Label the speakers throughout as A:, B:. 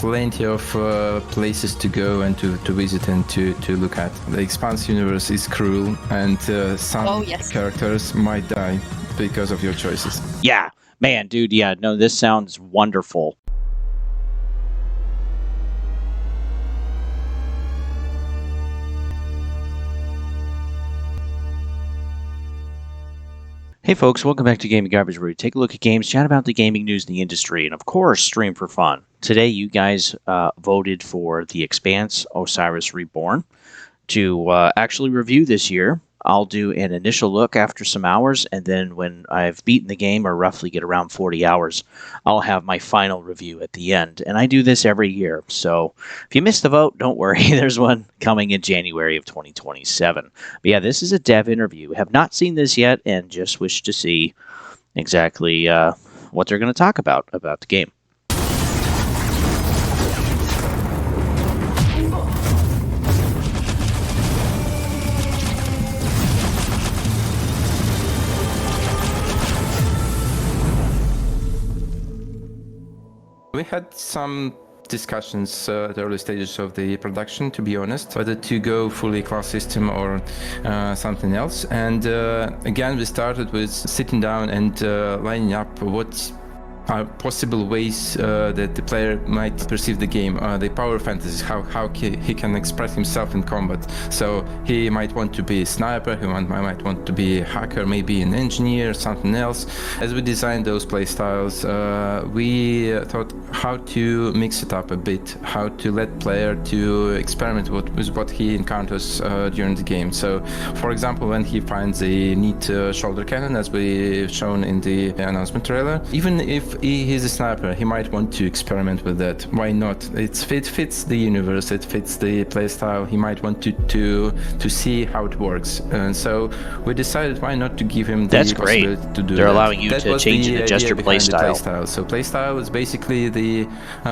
A: plenty of places to go and to visit and to look at. The Expanse universe is cruel, and some characters might die because of your choices.
B: Yeah, man, dude, yeah, no, this sounds wonderful. Hey folks, welcome back to Gaming Garbage, where we take a look at games, chat about the gaming news in the industry, and of course, stream for fun. Today, you guys voted for the Expanse Osiris Reborn to actually review this year. I'll do an initial look after some hours, and then when I've beaten the game, or roughly get around 40 hours, I'll have my final review at the end. And I do this every year, so if you missed the vote, don't worry. There's one coming in January of 2027. But yeah, this is a dev interview. Have not seen this yet, and just wish to see exactly what they're going to talk about the game.
A: We had some discussions at the early stages of the production, to be honest, whether to go fully class system or something else. And again, we started with sitting down and lining up what are possible ways that the player might perceive the game. The power fantasies, how he can express himself in combat. So he might want to be a sniper, he might want to be a hacker, maybe an engineer, something else. As we designed those playstyles, we thought how to mix it up a bit, how to let player to experiment with what he encounters during the game. So, for example, when he finds a neat shoulder cannon, as we've shown in the announcement trailer, even if he's a sniper, he might want to experiment with that. Why not? It fits the universe, it fits the playstyle. He might want to see how it works. And so we decided why not to give him the possibility to do that.
B: They're allowing you to change and adjust your playstyle.
A: So playstyle is basically the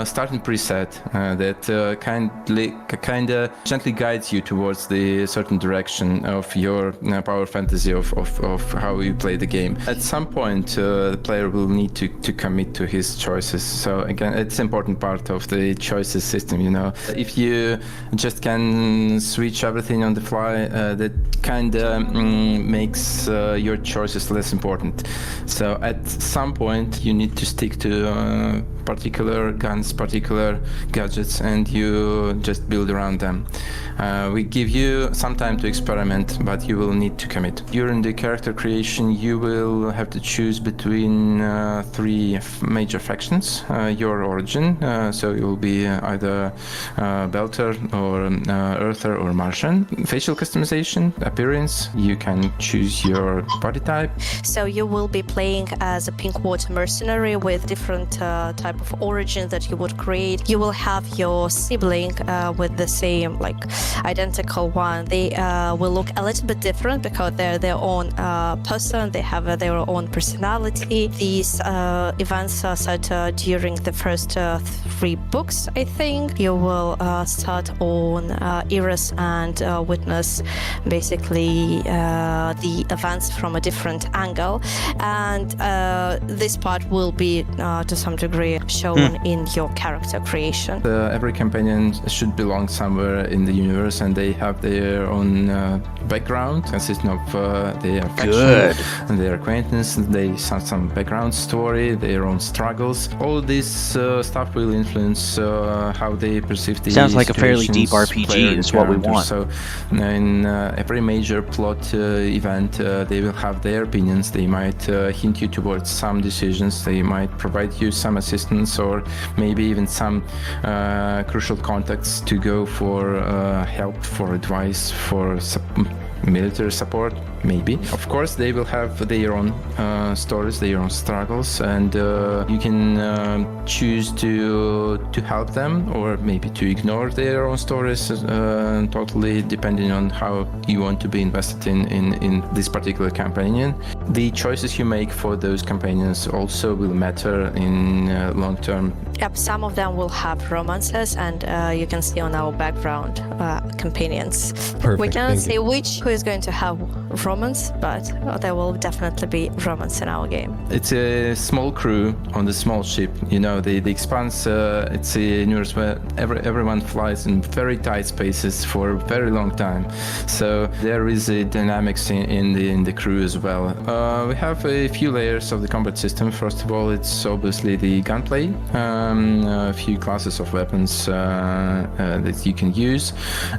A: starting preset that kind of gently guides you towards the certain direction of your power fantasy of how you play the game. At some point, the player will need to commit to his choices. So again, it's an important part of the choices system, you know. If you just can switch everything on the fly, that kind of makes your choices less important. So at some point you need to stick to particular guns, particular gadgets, and you just build around them. We give you some time to experiment, but you will need to commit. During the character creation, you will have to choose between three major factions. Your origin, so you will be either Belter or Earther or Martian. Facial customization, appearance, you can choose your body type.
C: So you will be playing as a Pinkwater mercenary with different type of origin that you would create. You will have your sibling with the same, like, identical one. They will look a little bit different because they're their own person. They have their own personality. These events are set during the first 3 books, I think. You will start on Osiris and witness basically the events from a different angle, and this part will be to some degree shown in your character creation.
A: Every companion should belong somewhere in the universe, and they have their own background consisting of their faction and their acquaintance. They have some background story, their own struggles. All this stuff will influence how they perceive the
B: Sounds like a fairly deep RPG. Is what we want.
A: So in every major plot event, they will have their opinions. They might hint you towards some decisions. They might provide you some assistance, or maybe even some crucial contacts to go for help, for advice, for military support, maybe. Of course, they will have their own stories, their own struggles, and you can choose to help them, or maybe to ignore their own stories, totally depending on how you want to be invested in this particular companion. The choices you make for those companions also will matter in long term.
C: Yep, some of them will have romances, and you can see on our background companions.
D: Perfect,
C: we cannot say which who always going to have romance, but there will definitely be romance in our game.
A: It's a small crew on the small ship. You know, the Expanse, it's a universe where everyone flies in very tight spaces for a very long time. So there is a dynamics in the crew as well. We have a few layers of the combat system. First of all, it's obviously the gunplay, a few classes of weapons that you can use,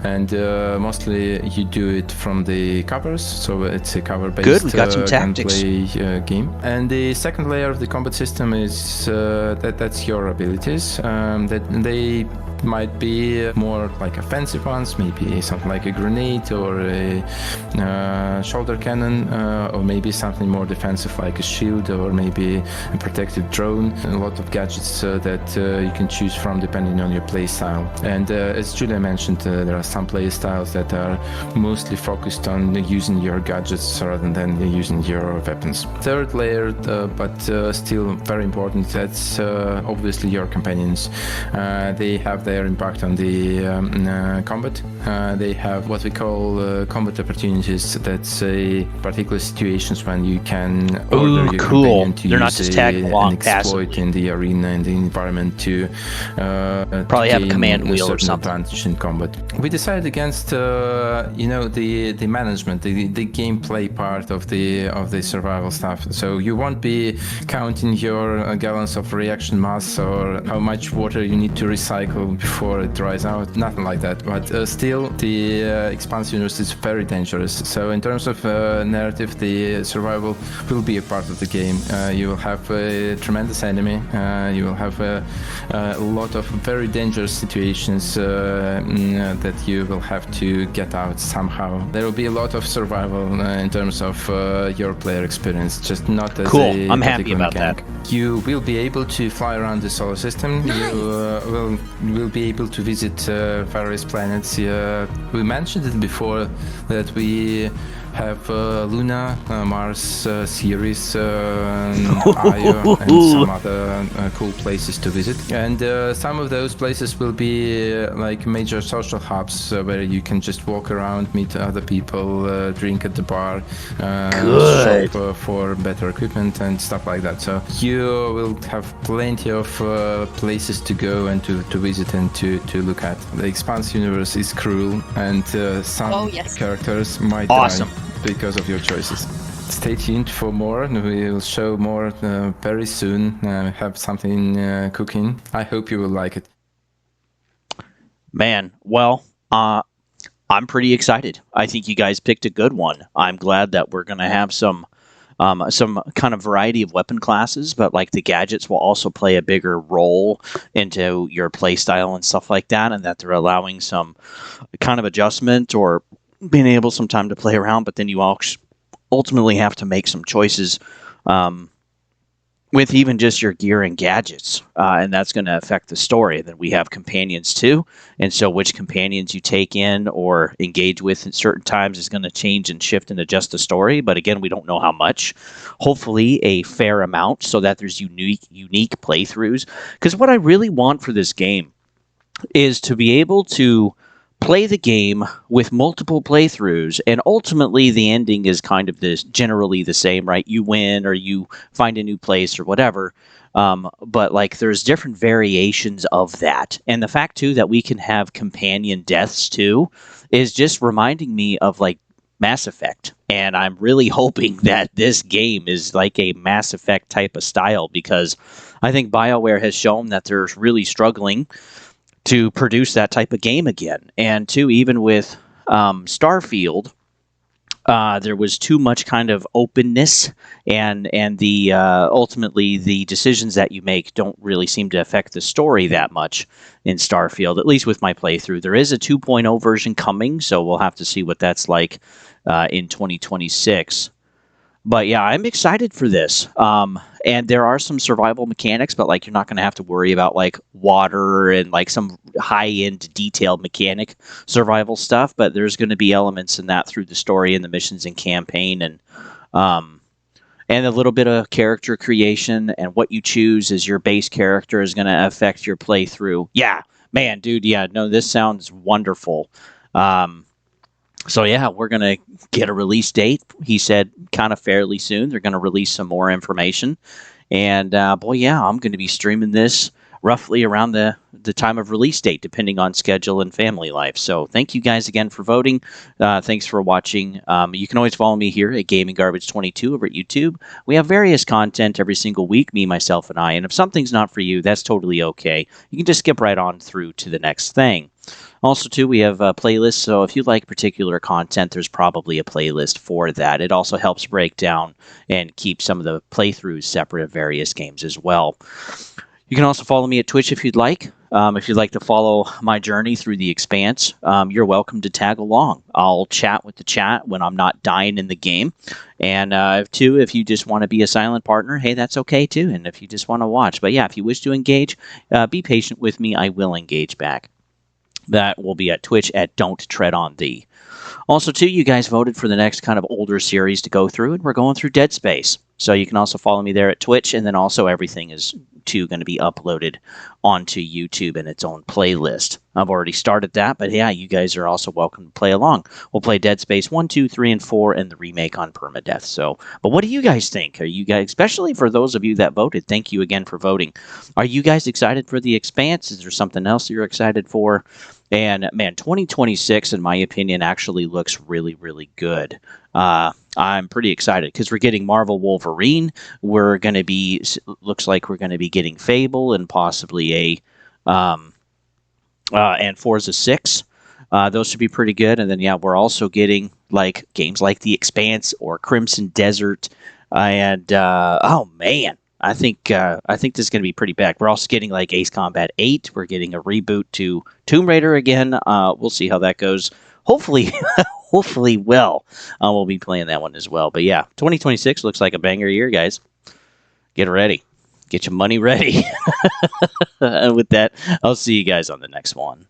A: and mostly you do it from the covers, so it's a cover-based
B: Good, we got some tactics.
A: gunplay game. And the second layer of the combat system is that's your abilities. That they might be more like offensive ones, maybe something like a grenade or a shoulder cannon, or maybe something more defensive like a shield or maybe a protective drone. A lot of gadgets that you can choose from depending on your play style. And as Julia mentioned, there are some play styles that are mostly focused on using your gadgets rather than using your weapons. Third layer, but still very important, that's obviously your companions. They have their impact on the combat. They have what we call combat opportunities. That's particular situations when you can order your companion to
B: They're
A: use
B: not just tagging along
A: an exploit
B: passively.
A: in the arena and the environment to
B: Probably have a
A: gain
B: command wheel or
A: certain
B: something.
A: advantage in combat. We decided against the management, the gameplay part of the survival stuff. So you won't be counting your gallons of reaction mass or how much water you need to recycle before it dries out. Nothing like that. But still, the Expanse universe is very dangerous. So in terms of narrative, the survival will be a part of the game. You will have a tremendous enemy. You will have a lot of very dangerous situations that you will have to get out somehow. There will be a lot of survival in terms of your player experience, just not as
B: Cool.
A: a
B: I'm happy
A: particular
B: about that.
A: You will be able to fly around the solar system.
C: Nice.
A: You will be able to visit various planets. We mentioned it before that we have Luna, Mars, Ceres, Io, and some other cool places to visit. And some of those places will be like major social hubs where you can just walk around, meet other people, drink at the bar,
B: Good.
A: shop for better equipment and stuff like that. So you will have plenty of places to go and to visit and to look at. The Expanse universe is cruel, and some
C: Oh, yes.
A: characters might
B: Awesome.
A: die because of your choices. Stay tuned for more. We will show more very soon. Have something cooking. I hope you will like it.
B: Man, well, I'm pretty excited. I think you guys picked a good one. I'm glad that we're going to have some kind of variety of weapon classes, but like the gadgets will also play a bigger role into your play style and stuff like that, and that they're allowing some kind of adjustment or being able some time to play around, but then you ultimately have to make some choices with even just your gear and gadgets, and that's going to affect the story. And then we have companions too, and so which companions you take in or engage with at certain times is going to change and shift and adjust the story. But again, we don't know how much. Hopefully, a fair amount, so that there's unique playthroughs. Because what I really want for this game is to be able to play the game with multiple playthroughs, and ultimately the ending is kind of generally the same, right? You win or you find a new place or whatever, but like there's different variations of that. And the fact too that we can have companion deaths too is just reminding me of like Mass Effect. And I'm really hoping that this game is like a Mass Effect type of style, because I think BioWare has shown that they're really struggling to produce that type of game again. And two, even with Starfield, there was too much kind of openness, and the ultimately the decisions that you make don't really seem to affect the story that much in Starfield, at least with my playthrough. There is a 2.0 version coming, so we'll have to see what that's like in 2026. But yeah, I'm excited for this. And there are some survival mechanics, but like you're not going to have to worry about like water and like some high-end detailed mechanic survival stuff. But there's going to be elements in that through the story and the missions and campaign, and a little bit of character creation, and what you choose as your base character is going to affect your playthrough. Yeah, man, dude. Yeah, no, this sounds wonderful. So yeah, we're gonna get a release date. He said kind of fairly soon. They're gonna release some more information, and boy, yeah, I'm gonna be streaming this roughly around the time of release date, depending on schedule and family life. So thank you guys again for voting. Thanks for watching. You can always follow me here at Gaming Garbage 22 over at YouTube. We have various content every single week, me, myself, and I. And if something's not for you, that's totally okay. You can just skip right on through to the next thing. Also, too, we have playlists, so if you like particular content, there's probably a playlist for that. It also helps break down and keep some of the playthroughs separate of various games as well. You can also follow me at Twitch if you'd like. If you'd like to follow my journey through the Expanse, you're welcome to tag along. I'll chat with the chat when I'm not dying in the game. And two, if you just want to be a silent partner, hey, that's okay too. And if you just want to watch. But yeah, if you wish to engage, be patient with me. I will engage back. That will be at Twitch at Don't Tread on Thee. Also, too, you guys voted for the next kind of older series to go through, and we're going through Dead Space. So you can also follow me there at Twitch, and then also everything is too going to be uploaded onto YouTube in its own playlist. I've already started that, but yeah, you guys are also welcome to play along. We'll play Dead Space 1, 2, 3, and 4, and the remake on permadeath. So, but what do you guys think? Are you guys, especially for those of you that voted, thank you again for voting. Are you guys excited for the Expanse? Is there something else you're excited for? And man, 2026, in my opinion, actually looks really, really good. I'm pretty excited because we're getting Marvel Wolverine. We're going to be, looks like we're going to be getting Fable and possibly and Forza 6. Those should be pretty good. And then, yeah, we're also getting like games like The Expanse or Crimson Desert. Oh man, I think this is going to be pretty bad. We're also getting like Ace Combat 8. We're getting a reboot to Tomb Raider again. We'll see how that goes. Hopefully, hopefully well. We'll be playing that one as well. But yeah, 2026 looks like a banger year, guys. Get ready. Get your money ready. And with that, I'll see you guys on the next one.